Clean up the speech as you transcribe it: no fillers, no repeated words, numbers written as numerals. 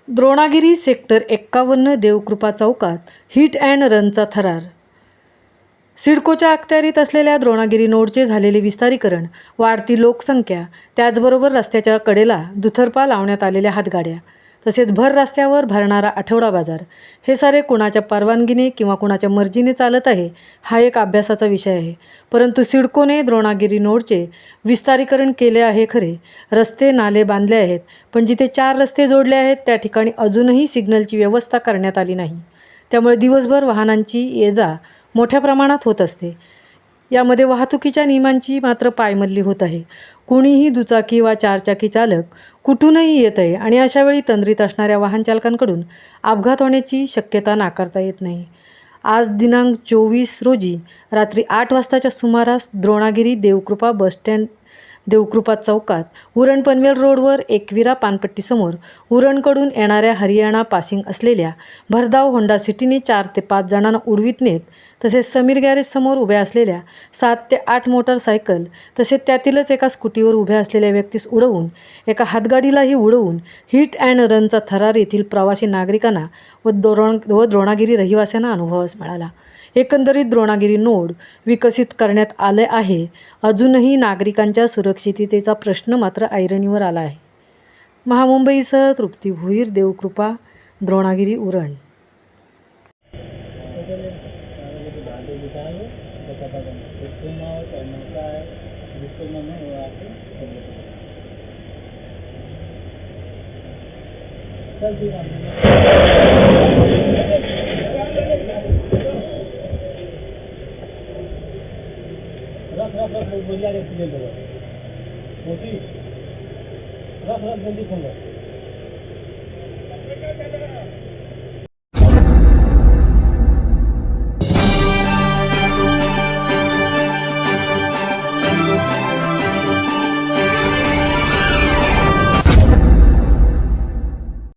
Dronagiri sector 51 देवकृपा चौकात hit and रनचा थरार। सिडकोच्या अखत्यारीत असलेल्या द्रोणागिरी नोडचे झालेले विस्तारीकरण, वाढती लोकसंख्या, त्याचबरोबर रस्त्याच्या कडेला दुतर्फा लावण्यात आलेल्या हातगाड्या, तसेच भर रस्त्यावर भरणारा आठवडा बाजार, हे सारे कुणाच्या परवानगीने किंवा कुणाच्या मर्जीने चालत आहे हा एक अभ्यासाचा विषय आहे। परंतु सिडकोने द्रोणागिरी नोडचे विस्तारीकरण केले आहे खरे, रस्ते नाले बांधले आहेत, पण जिथे 4 रस्ते जोडले आहेत त्या ठिकाणी अजूनही सिग्नलची व्यवस्था करण्यात आली नाही। त्यामुळे दिवसभर वाहनांची ये-जा मोठ्या प्रमाणात होत असते। यामध्ये वाहतुकीच्या नियमांची मात्र पायमल्ली होत आहे। कुणीही दुचाकी वा 4 चाकी चालक कुठूनही येत आहे आणि अशावेळी तंद्रीत असणाऱ्या वाहन चालकांकडून अपघात होण्याची शक्यता नाकारता येत नाही। आज दिनांक 24 रोजी रात्री 8 वाजताच्या सुमारास द्रोणागिरी देवकृपा बसस्टँड देवकृपा चौकात उरण पनवेल रोडवर एकविरा पानपट्टीसमोर उरणकडून येणाऱ्या हरियाणा पासिंग असलेल्या भरधाव होंडा सिटीने 4 ते 5 जणांना उडवीत नेत, तसेच समीर गॅरेजसमोर उभ्या असलेल्या 7 ते 8 मोटारसायकल तसेच त्यातीलच एका स्कूटीवर उभ्या असलेल्या व्यक्तीस उडवून एका हातगाडीलाही उडवून हिट अँड रनचा थरार येथील प्रवासी नागरिकांना व द्रोणागिरी रहिवाशांना अनुभवास मिळाला। एकंदरीत द्रोणागिरी नोड विकसित करण्यात आले आहे, अजूनही नागरिकांच्या सुरक्षिततेचा प्रश्न मात्र ऐरणीवर आला आहे। महामुंबईसह तृप्ती भुईर, देवकृपा, द्रोणागिरी, उरण। रफ रफ रफ बोलिया रे ले लो मोती रफ रफ जल्दी खोलो।